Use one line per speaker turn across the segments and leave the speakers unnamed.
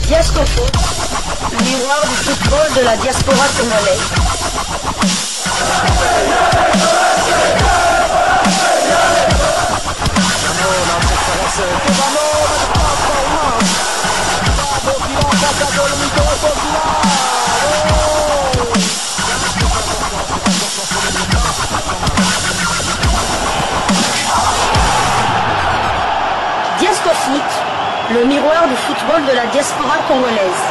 Diascofoot, miroir du football de la diaspora congolaise. Diascofoot, le miroir du football de la diaspora congolaise.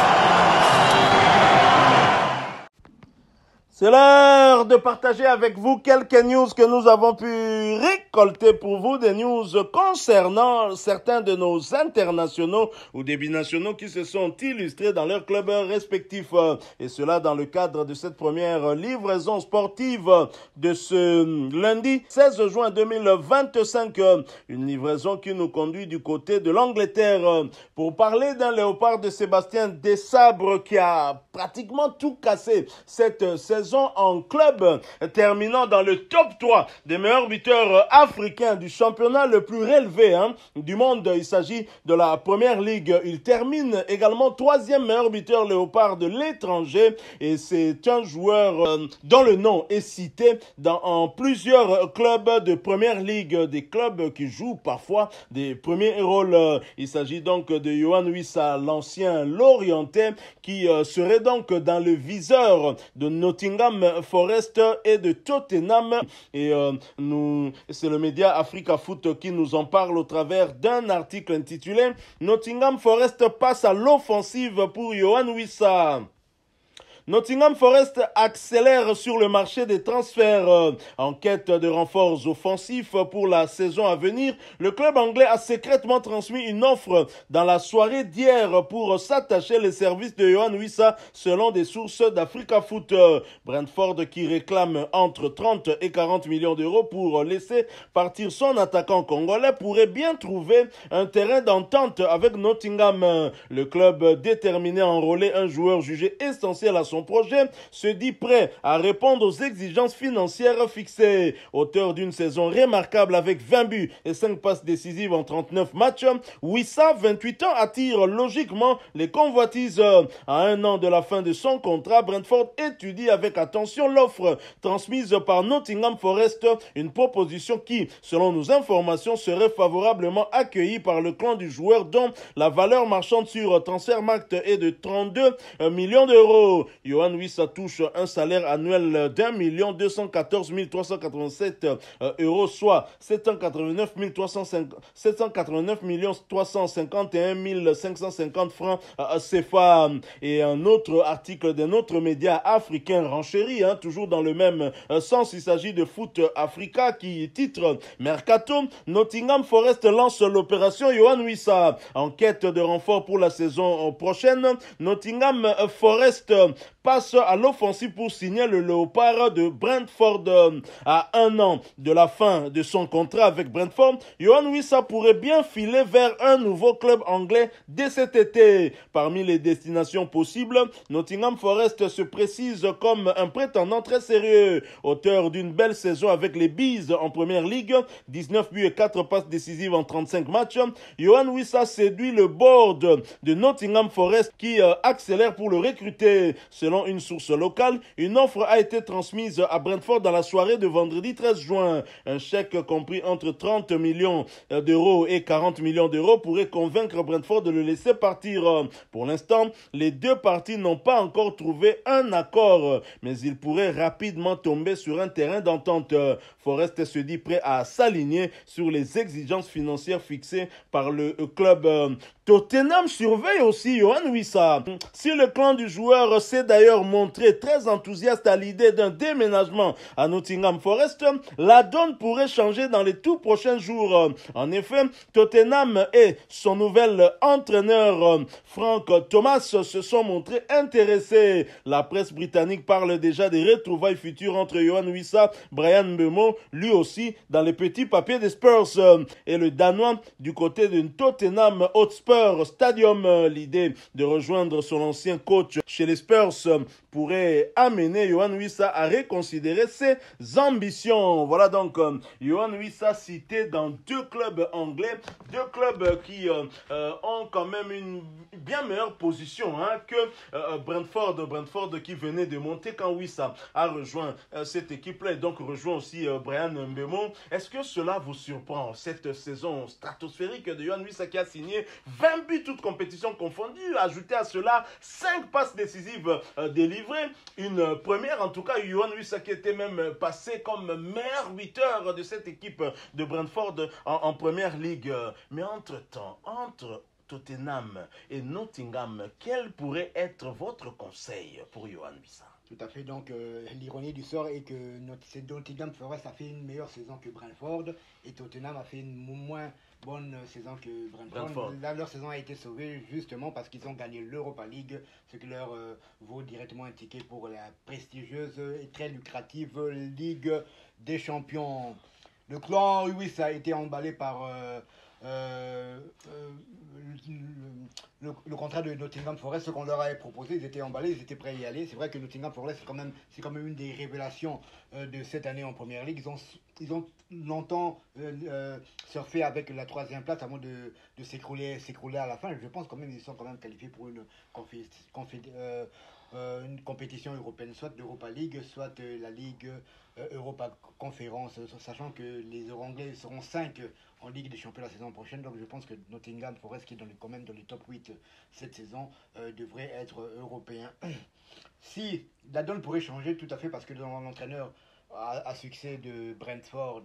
C'est l'heure de partager avec vous quelques news que nous avons pu récolter pour vous, des news concernant certains de nos internationaux ou des binationaux qui se sont illustrés dans leurs clubs respectifs. Et cela dans le cadre de cette première livraison sportive de ce lundi 16 juin 2025. Une livraison qui nous conduit du côté de l'Angleterre pour parler d'un léopard de Sébastien Desabre qui a pratiquement tout cassé cette saison en club, terminant dans le top 3 des meilleurs buteurs africains du championnat le plus relevé du monde. Il s'agit de la première ligue. Il termine également 3e meilleur buteur léopard de l'étranger et c'est un joueur dont le nom est cité en plusieurs clubs de première ligue, des clubs qui jouent parfois des premiers rôles. Il s'agit donc de Yohan Wissa, l'ancien Lorientais, qui serait donc dans le viseur de Nottingham Forest et de Tottenham. Et c'est le média Africa Foot qui nous en parle au travers d'un article intitulé « Nottingham Forest passe à l'offensive pour Yohan Wissa ». Nottingham Forest accélère sur le marché des transferts. En quête de renforts offensifs pour la saison à venir, le club anglais a secrètement transmis une offre dans la soirée d'hier pour s'attacher les services de Yohan Wissa selon des sources d'Africa Foot. Brentford, qui réclame entre 30 et 40 millions d'euros pour laisser partir son attaquant congolais, pourrait bien trouver un terrain d'entente avec Nottingham. Le club, déterminé à enrôler un joueur jugé essentiel à son projet, se dit prêt à répondre aux exigences financières fixées. Auteur d'une saison remarquable avec 20 buts et 5 passes décisives en 39 matchs, Wissa, 28 ans, attire logiquement les convoitises. À un an de la fin de son contrat, Brentford étudie avec attention l'offre transmise par Nottingham Forest, une proposition qui, selon nos informations, serait favorablement accueillie par le clan du joueur dont la valeur marchande sur Transfermarkt est de 32 millions d'euros. Yohan Wissa touche un salaire annuel d'1 214 387 euros, soit 789 351 550 francs CFA. Et un autre article d'un autre média africain renchérit, toujours dans le même sens. Il s'agit de Foot Africa qui titre Mercato, Nottingham Forest lance l'opération Yohan Wissa. En quête de renfort pour la saison prochaine, Nottingham Forest passe à l'offensive pour signer le léopard de Brentford. À un an de la fin de son contrat avec Brentford, Yohan Wissa pourrait bien filer vers un nouveau club anglais dès cet été. Parmi les destinations possibles, Nottingham Forest se précise comme un prétendant très sérieux. Auteur d'une belle saison avec les Bees en première ligue, 19 buts et 4 passes décisives en 35 matchs, Yohan Wissa séduit le board de Nottingham Forest qui accélère pour le recruter. Selon une source locale, une offre a été transmise à Brentford dans la soirée de vendredi 13 juin. Un chèque compris entre 30 millions d'euros et 40 millions d'euros pourrait convaincre Brentford de le laisser partir. Pour l'instant, les deux parties n'ont pas encore trouvé un accord, mais ils pourraient rapidement tomber sur un terrain d'entente. Forest se dit prêt à s'aligner sur les exigences financières fixées par le club. Tottenham surveille aussi Yohan Wissa. Si le clan du joueur s'est d'ailleurs montré très enthousiaste à l'idée d'un déménagement à Nottingham Forest, la donne pourrait changer dans les tout prochains jours. En effet, Tottenham et son nouvel entraîneur Frank Thomas se sont montrés intéressés. La presse britannique parle déjà des retrouvailles futures entre Yohan Wissa, Bryan Mbeumo, lui aussi dans les petits papiers des Spurs, et le Danois du côté de Tottenham Hotspur Stadium. L'idée de rejoindre son ancien coach chez les Spurs pourrait amener Yohan Wissa à reconsidérer ses ambitions. Voilà donc Yohan Wissa cité dans 2 clubs anglais, 2 clubs qui ont quand même une bien meilleure position que Brentford qui venait de monter quand Wissa a rejoint cette équipe-là et donc rejoint aussi Brian Mbeumo. Est-ce que cela vous surprend, cette saison stratosphérique de Yohan Wissa qui a signé 20 buts toutes compétitions confondues, ajouté à cela 5 passes décisives délivrées, une première en tout cas, Yohan Wissa qui était même passé comme meilleur buteur de cette équipe de Brentford en première ligue. Mais entre-temps, entre Tottenham et Nottingham, quel pourrait être votre conseil pour Yohan Wissa?
Tout à fait, donc l'ironie du sort est que Nottingham Forest a fait une meilleure saison que Brentford et Tottenham a fait une moins bonne saison que Brentford. Là, leur saison a été sauvée justement parce qu'ils ont gagné l'Europa League, ce qui leur vaut directement un ticket pour la prestigieuse et très lucrative Ligue des Champions. Le clan Wissa a été emballé par le contrat de Nottingham Forest, ce qu'on leur avait proposé, ils étaient emballés, ils étaient prêts à y aller. C'est vrai que Nottingham Forest, c'est quand même une des révélations de cette année en Première Ligue. Ils ont longtemps surfé avec la 3e place avant de s'écrouler à la fin. Je pense quand même qu'ils sont quand même qualifiés pour une compétition européenne, soit l'Europa League, soit la Ligue Europa Conférence, sachant que les Anglais seront 5 en Ligue des Champions la saison prochaine. Donc je pense que Nottingham Forest, qui est quand même dans les top 8 cette saison, devrait être européen. Si la donne pourrait changer tout à fait, parce que dans l'entraîneur à succès de Brentford,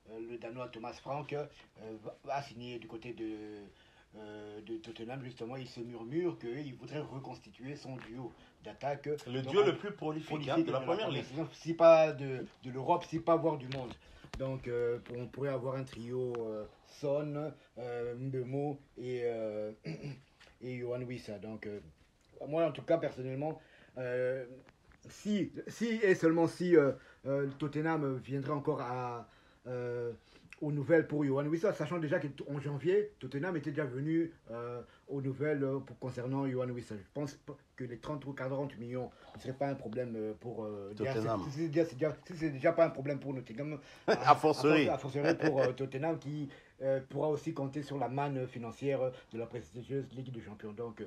le Danois Thomas Frank a signé du côté de Tottenham. Justement, il se murmure qu'il voudrait reconstituer son duo d'attaque.
Le duo le plus prolifique de la première ligue.
Si pas de l'Europe, si pas voire du monde. Donc on pourrait avoir un trio Son, Mbeumo et Yohan Wissa. Donc moi en tout cas personnellement, si et seulement si Tottenham viendrait encore aux nouvelles pour Yohan Wissa, sachant déjà qu'en janvier, Tottenham était déjà venu aux nouvelles concernant Yohan Wissa. Je pense que les 30 ou 40 millions ne seraient pas un problème pour
Tottenham.
Si c'est déjà pas un problème pour Nottingham,
a fortiori
pour Tottenham qui pourra aussi compter sur la manne financière de la prestigieuse Ligue des Champions. Donc,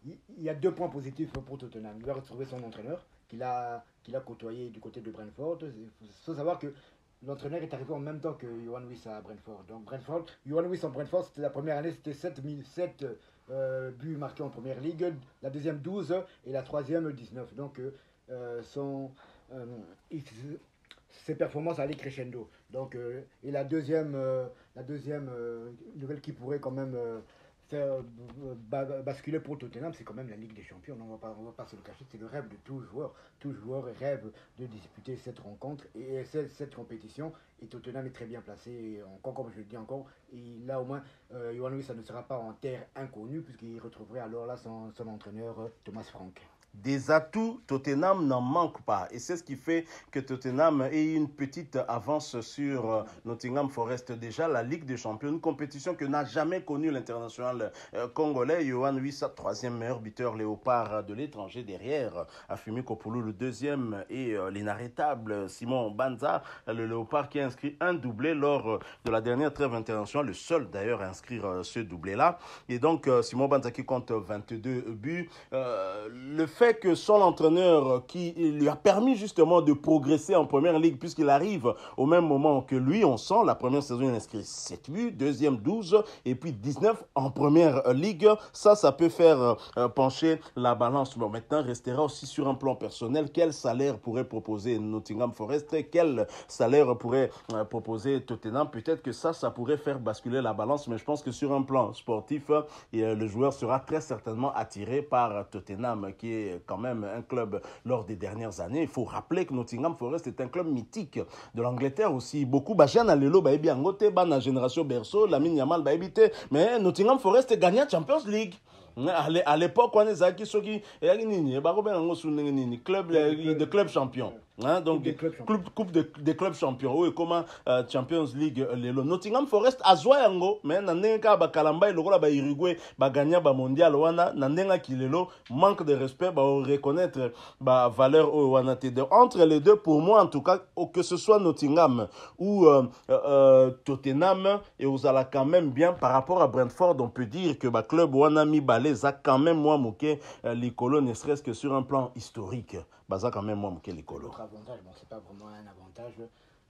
il y a 2 points positifs pour Tottenham. Il va retrouver son entraîneur qu'il a côtoyé du côté de Brentford. Il faut savoir que l'entraîneur est arrivé en même temps que Yohan Wissa à Brentford. Donc Yohan Wissa en Brentford, c'était la première année, c'était 7 buts marqués en première ligue, la deuxième 12 et la troisième 19. Donc ses performances allaient crescendo. Donc et la deuxième nouvelle qui pourrait quand même faire basculer pour Tottenham, c'est quand même la Ligue des Champions. On va pas se le cacher, c'est le rêve de tout joueur. Tout joueur rêve de disputer cette rencontre et cette compétition. Et Tottenham est très bien placé. Et encore, comme je le dis encore, là au moins, Yohan Wissa ne sera pas en terre inconnue, puisqu'il retrouverait alors là son entraîneur Thomas Frank.
Des atouts, Tottenham n'en manque pas. Et c'est ce qui fait que Tottenham ait une petite avance sur Nottingham Forest. Déjà, la Ligue des Champions, une compétition que n'a jamais connue l'international congolais. Yohan Wissa, 3e meilleur buteur léopard de l'étranger derrière Afimi Kopoulou, le 2e, et l'inarrêtable Simon Banza, le léopard qui a inscrit un doublé lors de la dernière trêve internationale, le seul d'ailleurs à inscrire ce doublé-là. Et donc, Simon Banza qui compte 22 buts. Le fait que son entraîneur qui lui a permis justement de progresser en première ligue, puisqu'il arrive au même moment que lui, on sent la première saison il a inscrit 7 buts, deuxième 12 et puis 19 en première ligue. Ça peut faire pencher la balance. Bon, maintenant restera aussi sur un plan personnel, quel salaire pourrait proposer Nottingham Forest, quel salaire pourrait proposer Tottenham. Peut-être que ça pourrait faire basculer la balance, mais je pense que sur un plan sportif, le joueur sera très certainement attiré par Tottenham, qui est quand même un club lors des dernières années. Il faut rappeler que Nottingham Forest est un club mythique de l'Angleterre aussi. Beaucoup, Jean Alelo, Baebi Angote, la génération Berceau, Lamine Yamal, Baebite, mais Nottingham Forest est gagné à Champions League. À l'époque, on est qui sont qui club de club champion. Hein, donc coupe des clubs champions. Oui, comment Champions League lelo. Nottingham Forest azwayango, mais nandenga ba Kalamba et lokola ba Uruguay ba gagner ba mondial wana nandenga kilelo manque de respect ba reconnaître ba valeur au wana te. Entre les deux, pour moi en tout cas, que ce soit Nottingham ou Tottenham, et vous allez quand même bien par rapport à Brentford, on peut dire que ba club wana mi balé ça quand même moi moqué l'icolo, ne serait-ce que sur un plan historique. Baza quand même moi moqué l'icolo.
Avantage, bon, c'est pas vraiment un avantage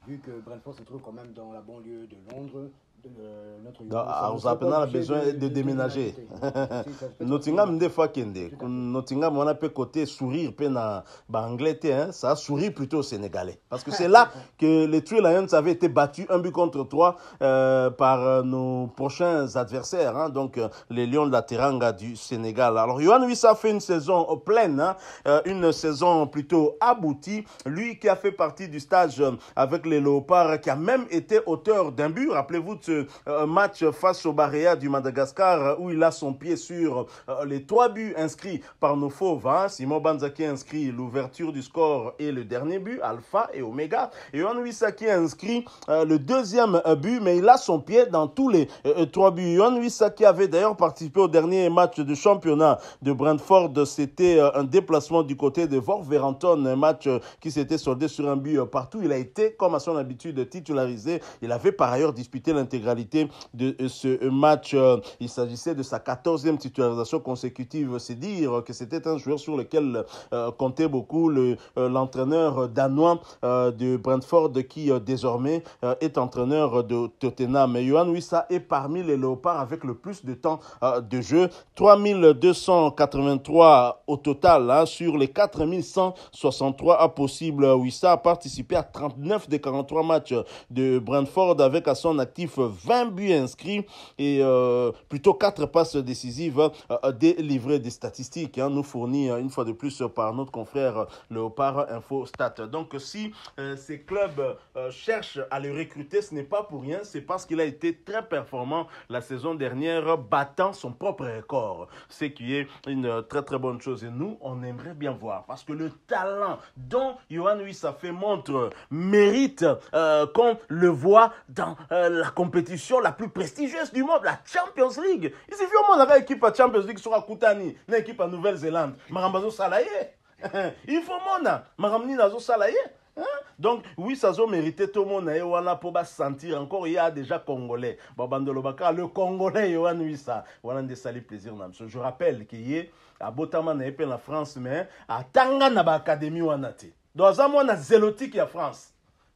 vu que Brentford se trouve quand même dans la banlieue de Londres.
Vous avez besoin de déménager. Nottingham des fois kende. Nottingham on a peut côté sourire pe na Angleterre, ça sourit plutôt au Sénégalais parce que c'est là que les Three Lions avaient été battus 1-3 par nos prochains adversaires, hein, donc les Lions de la Teranga du Sénégal. Alors Yohan Wissa fait une saison pleine, hein, une saison plutôt aboutie, lui qui a fait partie du stage avec les Léopards, qui a même été auteur d'un but. Rappelez-vous de match face au Barea du Madagascar où il a son pied sur les 3 buts inscrits par nos fauves, hein. Simon Banza qui a inscrit l'ouverture du score et le dernier but, Alpha et Omega. Et Yohan Wissa qui a inscrit le deuxième but, mais il a son pied dans tous les 3 buts. Yohan Wissa qui avait d'ailleurs participé au dernier match de championnat de Brentford, c'était un déplacement du côté de Wolverhampton, un match qui s'était soldé sur un but partout. Il a été, comme à son habitude, titularisé. Il avait par ailleurs disputé l'intégralité de ce match. Il s'agissait de sa 14e titularisation consécutive. C'est dire que c'était un joueur sur lequel comptait beaucoup l'entraîneur danois de Brentford qui désormais est entraîneur de Tottenham. Yohan Wissa est parmi les Léopards avec le plus de temps de jeu. 3283 au total, hein, sur les 4163 possibles. Wissa a participé à 39 des 43 matchs de Brentford avec à son actif 20 buts inscrits et plutôt 4 passes décisives délivrées. Des statistiques, hein, nous fournies une fois de plus par notre confrère Léopard Infostat. Donc si ces clubs cherchent à le recruter, ce n'est pas pour rien, c'est parce qu'il a été très performant la saison dernière, battant son propre record, ce qui est une très très bonne chose. Et nous, on aimerait bien voir, parce que le talent dont Yohan Wissa fait montre mérite qu'on le voit dans la compétition la plus prestigieuse du monde, la Champions League. Il suffit au monde équipe à Champions League sur Akutani, une équipe à Nouvelle-Zélande. Marambazo Salaye. Il faut mona. Maramni Nazo Salaye. Donc, oui, ça a mérité tout le monde. On pour sentir encore, il y a déjà Congolais. Le Congolais, Yohan Wissa. On a des salis plaisir. Je rappelle qu'il y a à Botaman, en France, mais à Tanga, na académie ou en Ati. Donc, ça, on a zélotique en France.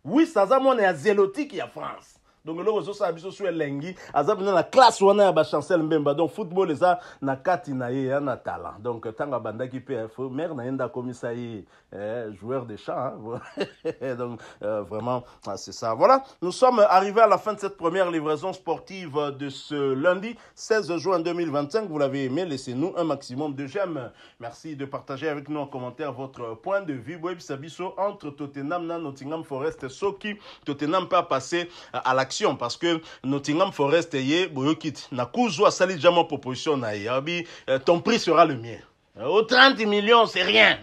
Oui, ça, on a zélotique en France. Donc le réseau ça biso sur lengi azab na classe wana ba chancel mbemba. Donc football eza na kati na ye na talent. Donc tanga banda ki pe faut mère na enda komisa yi joueur de champ, hein. Donc vraiment c'est ça. Voilà, nous sommes arrivés à la fin de cette première livraison sportive de ce lundi 16 juin 2025. Vous l'avez aimé, laissez-nous un maximum de j'aime. Merci de partager avec nous en commentaire votre point de vue. Boy biso entre Tottenham na Nottingham Forest, Soki Tottenham pas passer à l'action parce que Nottingham Forest est boyokit na kuzwa sali jama proposition na yabi, ton prix sera le mien. 30 millions, c'est rien.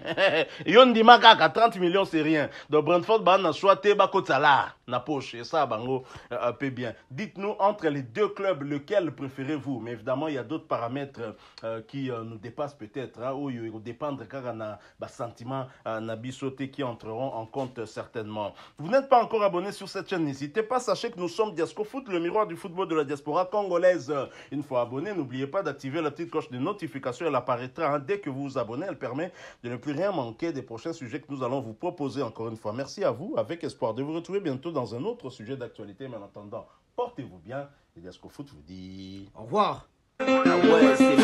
Yon di makaka, 30 millions, c'est rien. Donc, Brentford, na soit ba kotala, na poche. Et ça, bango, peu bien. Dites-nous, entre les deux clubs, lequel préférez-vous? Mais évidemment, il y a d'autres paramètres qui nous dépassent peut-être, hein, où il dépendre car na sentiment, na bisoté qui entreront en compte certainement. Vous n'êtes pas encore abonné sur cette chaîne, n'hésitez pas. Sachez que nous sommes Diasco Foot, le miroir du football de la diaspora congolaise. Une fois abonné, n'oubliez pas d'activer la petite cloche de notification. Elle apparaîtra, hein, dès que vous vous abonnez, elle permet de ne plus rien manquer des prochains sujets que nous allons vous proposer encore une fois. Merci à vous, avec espoir de vous retrouver bientôt dans un autre sujet d'actualité. Mais en attendant, portez-vous bien. Et Diasco Foot vous dit
au revoir.
Ah ouais, c'est